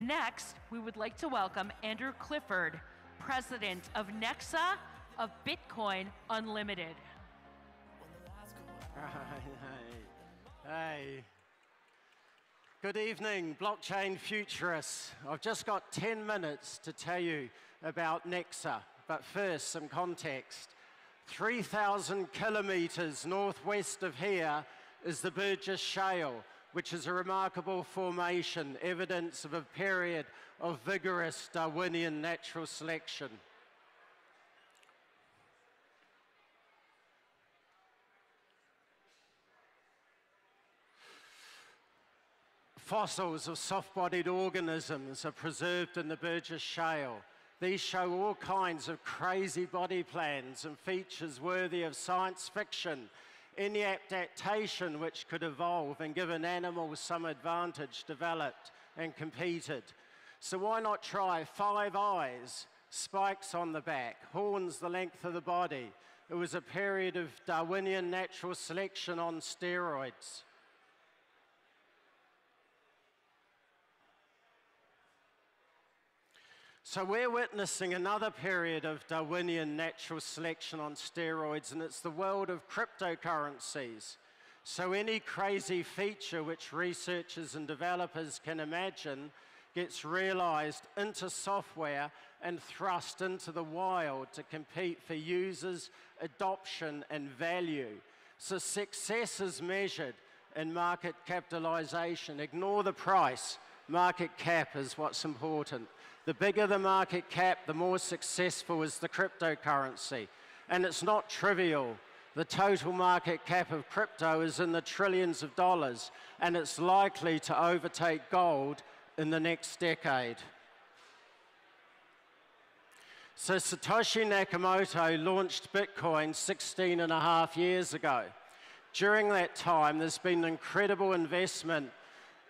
Next, we would like to welcome Andrew Clifford, President of NEXA of Bitcoin Unlimited. Hey. Good evening, Blockchain Futurists. I've just got 10 minutes to tell you about NEXA, but first, some context. 3,000 kilometers northwest of here is the Burgess Shale, which is a remarkable formation, evidence of a period of vigorous Darwinian natural selection. Fossils of soft-bodied organisms are preserved in the Burgess Shale. These show all kinds of crazy body plans and features worthy of science fiction. Any adaptation which could evolve and give an animal some advantage developed and competed. So why not try 5 eyes, spikes on the back, horns the length of the body? It was a period of Darwinian natural selection on steroids. So we're witnessing another period of Darwinian natural selection on steroids, and it's the world of cryptocurrencies. So any crazy feature which researchers and developers can imagine gets realized into software and thrust into the wild to compete for users, adoption, and value. So success is measured in market capitalization. Ignore the price. Market cap is what's important. The bigger the market cap, the more successful is the cryptocurrency. And it's not trivial. The total market cap of crypto is in the trillions of dollars, and it's likely to overtake gold in the next decade. So Satoshi Nakamoto launched Bitcoin 16.5 years ago. During that time, there's been incredible investment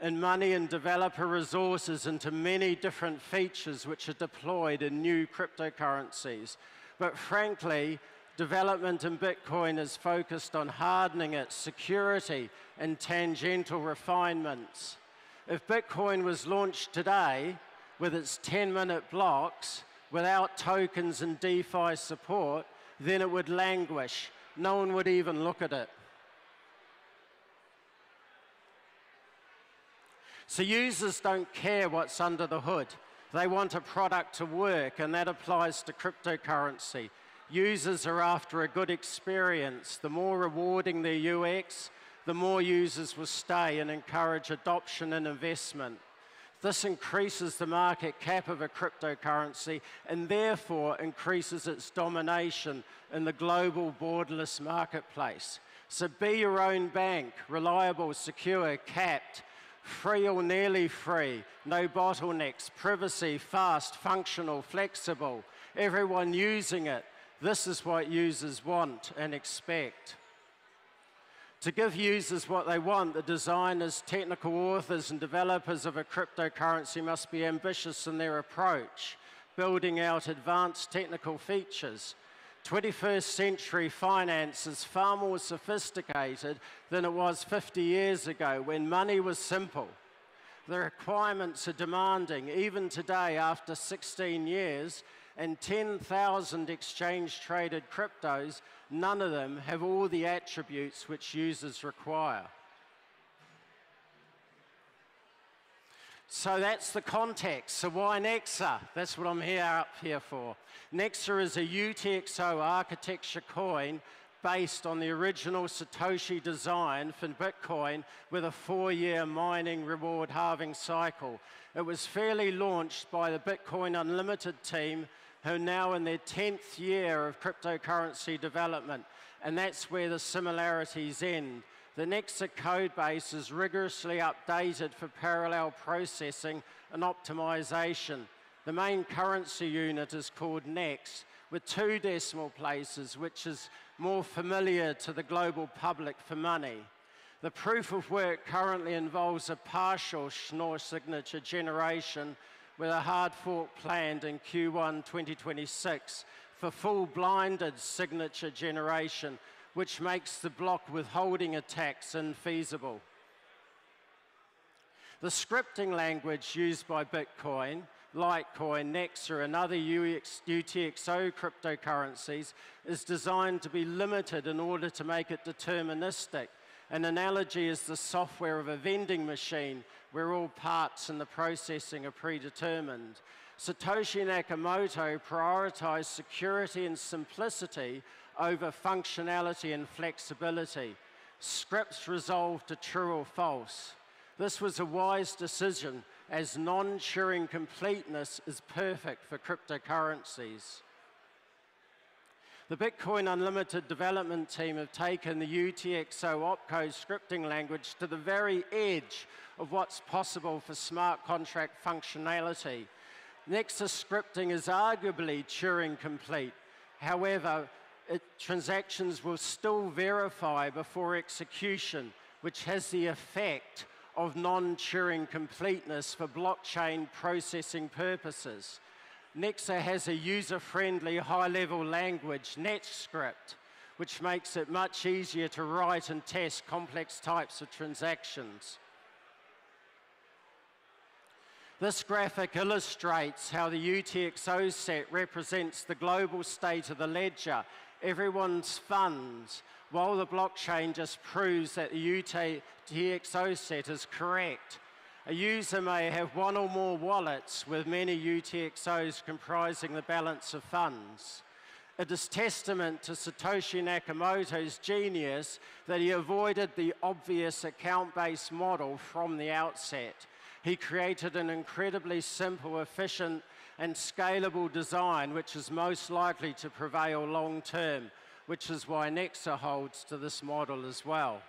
in money and developer resources into many different features which are deployed in new cryptocurrencies. But frankly, development in Bitcoin is focused on hardening its security and tangential refinements. If Bitcoin was launched today with its 10-minute blocks, without tokens and DeFi support, then it would languish. No one would even look at it. So users don't care what's under the hood. They want a product to work, and that applies to cryptocurrency. Users are after a good experience. The more rewarding their UX, the more users will stay and encourage adoption and investment. This increases the market cap of a cryptocurrency and therefore increases its domination in the global borderless marketplace. So be your own bank, reliable, secure, capped, free or nearly free, no bottlenecks, privacy, fast, functional, flexible, everyone using it. This is what users want and expect. To give users what they want, the designers, technical authors, and developers of a cryptocurrency must be ambitious in their approach, building out advanced technical features. 21st century finance is far more sophisticated than it was 50 years ago when money was simple. The requirements are demanding, even today after 16 years and 10,000 exchange-traded cryptos, none of them have all the attributes which users require. So that's the context. So why NEXA? That's what I'm up here for. NEXA is a UTXO architecture coin based on the original Satoshi design for Bitcoin with a 4-year mining reward halving cycle. It was fairly launched by the Bitcoin Unlimited team, who are now in their 10th year of cryptocurrency development, and that's where the similarities end. The NEXA codebase is rigorously updated for parallel processing and optimization. The main currency unit is called NEX, with 2 decimal places, which is more familiar to the global public for money. The proof of work currently involves a partial Schnorr signature generation with a hard fork planned in Q1 2026 for full blinded signature generation, which makes the block withholding attacks infeasible. The scripting language used by Bitcoin, Litecoin, NEXA, and other UTXO cryptocurrencies is designed to be limited in order to make it deterministic. An analogy is the software of a vending machine where all parts in the processing are predetermined. Satoshi Nakamoto prioritized security and simplicity over functionality and flexibility. Scripts resolved to true or false. This was a wise decision, as non-Turing completeness is perfect for cryptocurrencies. The Bitcoin Unlimited development team have taken the UTXO opcode scripting language to the very edge of what's possible for smart contract functionality. NEXA scripting is arguably Turing complete. However, transactions will still verify before execution, which has the effect of non-Turing completeness for blockchain processing purposes. NEXA has a user-friendly high-level language, NetScript, which makes it much easier to write and test complex types of transactions. This graphic illustrates how the UTXO set represents the global state of the ledger, everyone's funds, while the blockchain just proves that the UTXO set is correct. A user may have one or more wallets with many UTXOs comprising the balance of funds. It is testament to Satoshi Nakamoto's genius that he avoided the obvious account-based model from the outset. He created an incredibly simple, efficient, and scalable design which is most likely to prevail long-term, which is why NEXA holds to this model as well.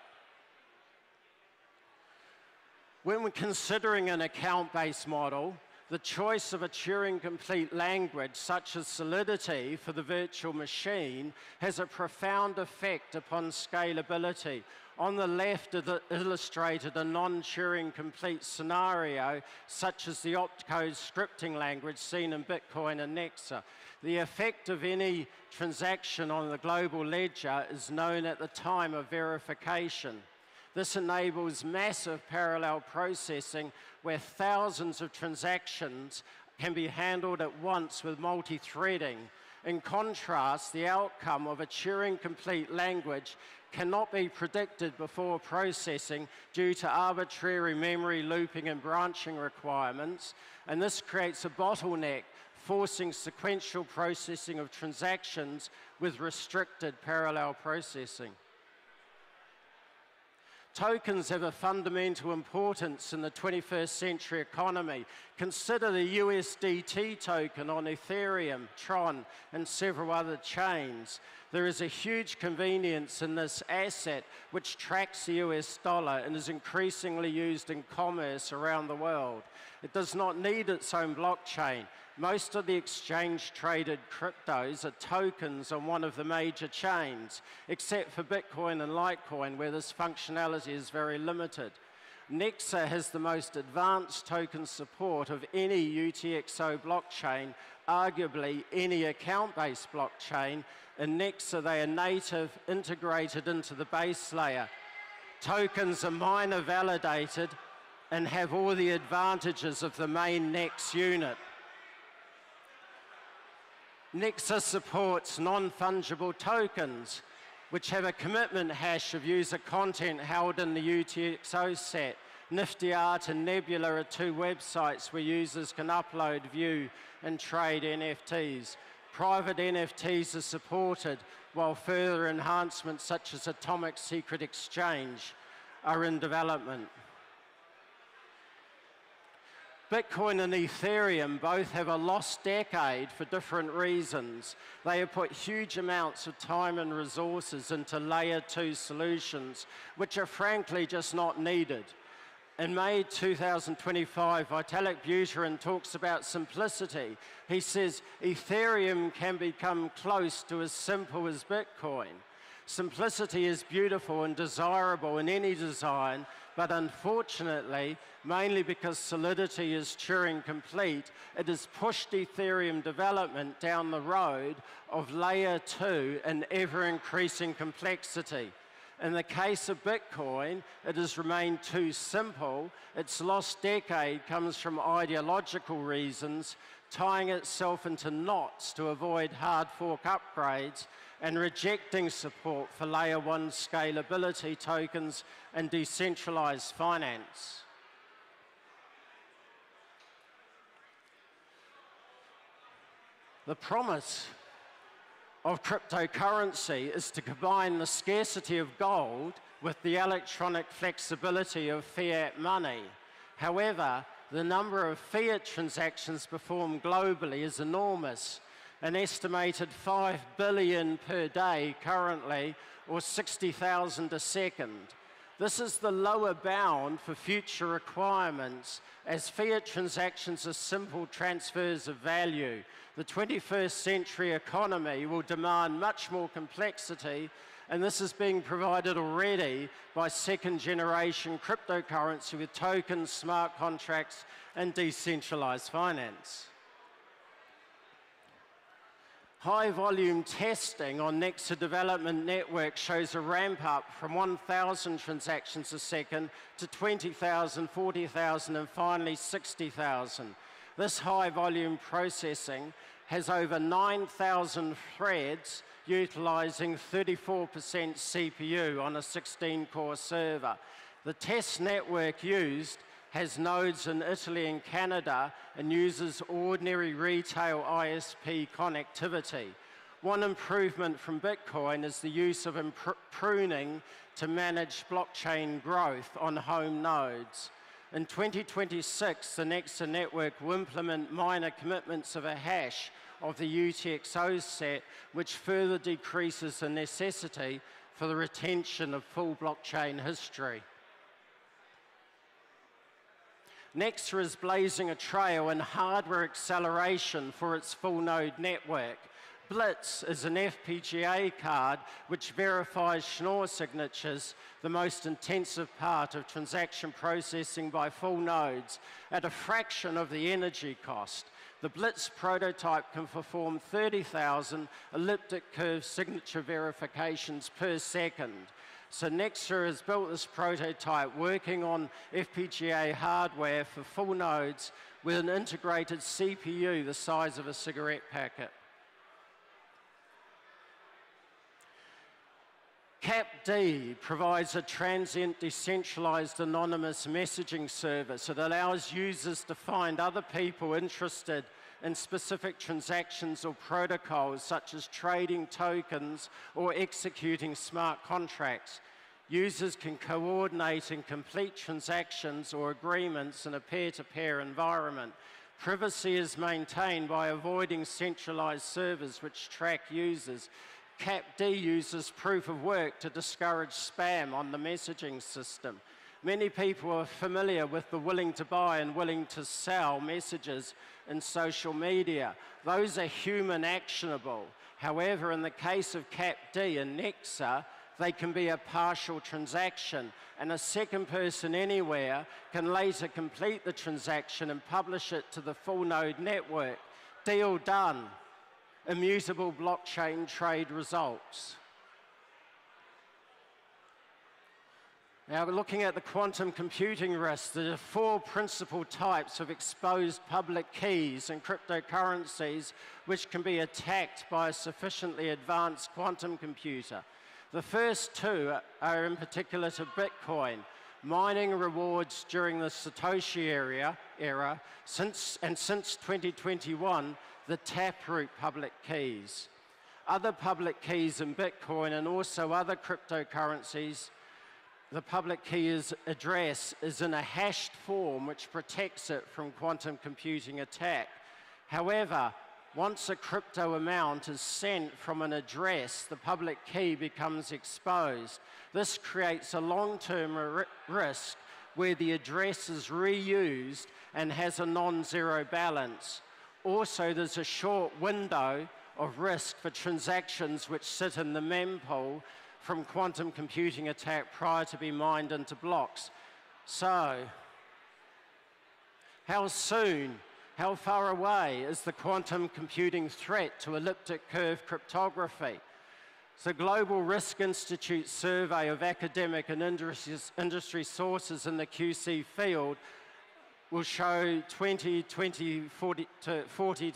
When we're considering an account-based model, the choice of a Turing-complete language, such as Solidity for the virtual machine, has a profound effect upon scalability. On the left, it illustrated a non-Turing-complete scenario, such as the opcode scripting language seen in Bitcoin and NEXA. The effect of any transaction on the global ledger is known at the time of verification. This enables massive parallel processing where thousands of transactions can be handled at once with multi-threading. In contrast, the outcome of a Turing-complete language cannot be predicted before processing due to arbitrary memory looping and branching requirements, and this creates a bottleneck, forcing sequential processing of transactions with restricted parallel processing. Tokens have a fundamental importance in the 21st century economy. Consider the USDT token on Ethereum, Tron, and several other chains. There is a huge convenience in this asset which tracks the US dollar and is increasingly used in commerce around the world. It does not need its own blockchain. Most of the exchange-traded cryptos are tokens on one of the major chains, except for Bitcoin and Litecoin, where this functionality is very limited. NEXA has the most advanced token support of any UTXO blockchain, arguably any account-based blockchain. In NEXA, they are native, integrated into the base layer. Tokens are miner validated and have all the advantages of the main NEX unit. NEXA supports non-fungible tokens, which have a commitment hash of user content held in the UTXO set. Nifty Art and Nebula are two websites where users can upload, view, and trade NFTs. Private NFTs are supported, while further enhancements such as Atomic Secret Exchange are in development. Bitcoin and Ethereum both have a lost decade for different reasons. They have put huge amounts of time and resources into layer 2 solutions, which are frankly just not needed. In May 2025, Vitalik Buterin talks about simplicity. He says Ethereum can become close to as simple as Bitcoin. Simplicity is beautiful and desirable in any design, but unfortunately, mainly because Solidity is Turing complete, it has pushed Ethereum development down the road of layer 2 and ever-increasing complexity. In the case of Bitcoin, it has remained too simple. Its lost decade comes from ideological reasons, tying itself into knots to avoid hard fork upgrades and rejecting support for layer 1 scalability tokens and decentralized finance. The promise of cryptocurrency is to combine the scarcity of gold with the electronic flexibility of fiat money. However, the number of fiat transactions performed globally is enormous, an estimated 5 billion per day currently, or 60,000 a second. This is the lower bound for future requirements, as fiat transactions are simple transfers of value. The 21st century economy will demand much more complexity, and this is being provided already by second-generation cryptocurrency with tokens, smart contracts, and decentralized finance. High-volume testing on NEXA development network shows a ramp-up from 1,000 transactions a second to 20,000, 40,000, and finally 60,000. This high-volume processing has over 9,000 threads utilizing 34% CPU on a 16-core server. The test network used has nodes in Italy and Canada and uses ordinary retail ISP connectivity. One improvement from Bitcoin is the use of pruning to manage blockchain growth on home nodes. In 2026, the NEXA network will implement minor commitments of a hash of the UTXO set, which further decreases the necessity for the retention of full blockchain history. NEXA is blazing a trail in hardware acceleration for its full node network. Blitz is an FPGA card which verifies Schnorr signatures, the most intensive part of transaction processing by full nodes, at a fraction of the energy cost. The Blitz prototype can perform 30,000 elliptic curve signature verifications per second. So NEXA has built this prototype working on FPGA hardware for full nodes with an integrated CPU the size of a cigarette packet. CAPD provides a transient decentralized anonymous messaging service. It allows users to find other people interested in specific transactions or protocols, such as trading tokens or executing smart contracts. Users can coordinate and complete transactions or agreements in a peer-to-peer environment. Privacy is maintained by avoiding centralized servers which track users. CAPD uses proof of work to discourage spam on the messaging system. Many people are familiar with the willing to buy and willing to sell messages in social media. Those are human actionable. However, in the case of CAPD and NEXA, they can be a partial transaction, and a second person anywhere can later complete the transaction and publish it to the full node network. Deal done. Immutable blockchain trade results. Now, looking at the quantum computing risk, there are 4 principal types of exposed public keys in cryptocurrencies which can be attacked by a sufficiently advanced quantum computer. The first 2 are in particular to Bitcoin. Mining rewards during the Satoshi era, since 2021, the Taproot public keys. Other public keys in Bitcoin and also other cryptocurrencies, the public key address is in a hashed form which protects it from quantum computing attack. However, once a crypto amount is sent from an address, the public key becomes exposed. This creates a long-term risk where the address is reused and has a non-zero balance. Also, there's a short window of risk for transactions which sit in the mempool from quantum computing attack prior to being mined into blocks. So, how soon, how far away is the quantum computing threat to elliptic curve cryptography? So Global Risk Institute survey of academic and industry sources in the QC field will show 40 to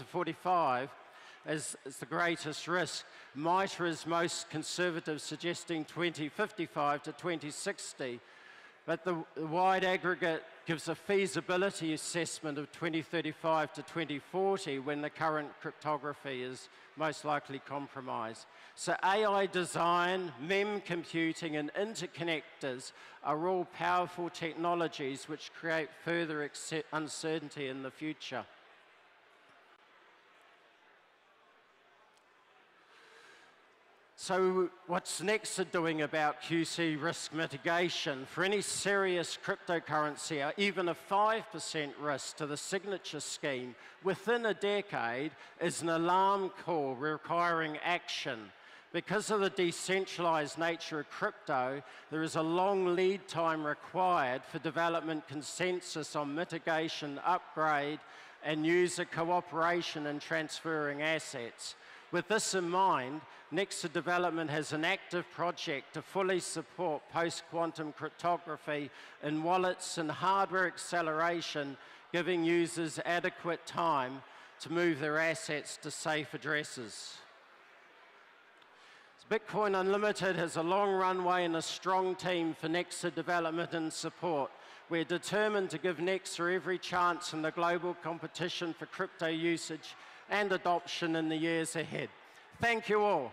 45 as the greatest risk. MITRE is most conservative, suggesting 2055 to 2060. But the wide aggregate gives a feasibility assessment of 2035 to 2040 when the current cryptography is most likely compromised. So AI design, MEM computing, and interconnectors are all powerful technologies which create further uncertainty in the future. So what's NEXA doing about QC risk mitigation? For any serious cryptocurrency, or even a 5% risk to the signature scheme within a decade is an alarm call requiring action. Because of the decentralized nature of crypto, there is a long lead time required for development consensus on mitigation, upgrade, and user cooperation in transferring assets. With this in mind, NEXA Development has an active project to fully support post-quantum cryptography in wallets and hardware acceleration, giving users adequate time to move their assets to safe addresses. Bitcoin Unlimited has a long runway and a strong team for NEXA development and support. We're determined to give NEXA every chance in the global competition for crypto usage and adoption in the years ahead. Thank you all.